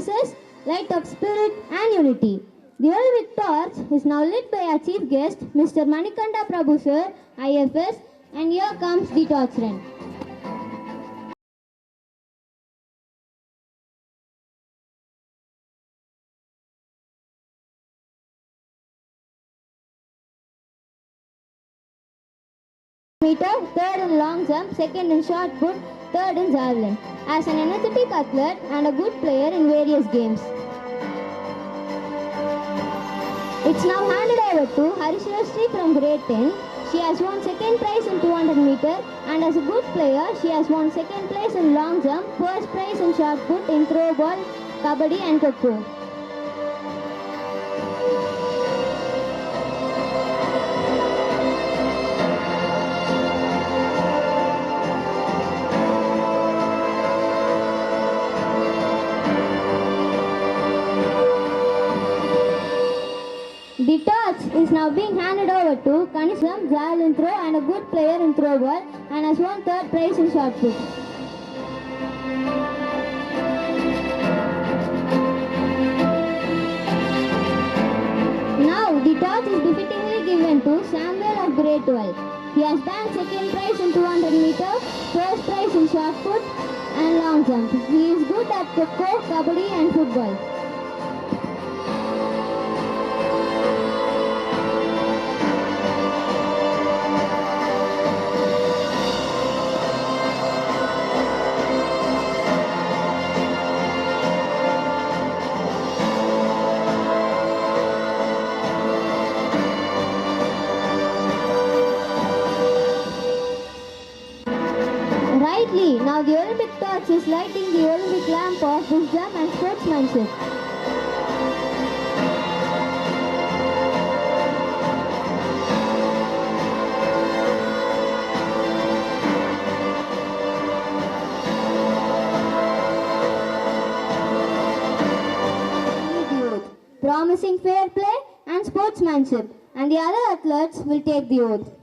success, light of spirit and unity. The Olympic torch is now lit by our chief guest, Mr. Manikanda Prabhu sir, IFS, and here comes the torch run. Meter, third in long jump, second in shot put, third in javelin. As an energetic athlete and a good player in various games. It's now handed over to Harishwasri from grade 10. She has won second prize in 200 meter and as a good player, she has won second place in long jump, first prize in shot put, in throw ball, kabaddi and kho-kho. The torch is now being handed over to Kanisham, javelin throw and a good player in throw ball and has won third prize in shot put. Now the torch is befittingly given to Samuel of grade 12. He has bagged second prize in 200 meter, first prize in shot put and long jump. He is good at kho-kho, kabaddi and football. Rightly, now the Olympic torch is lighting the Olympic lamp of wisdom and sportsmanship. The oath, promising fair play and sportsmanship, and the other athletes will take the oath.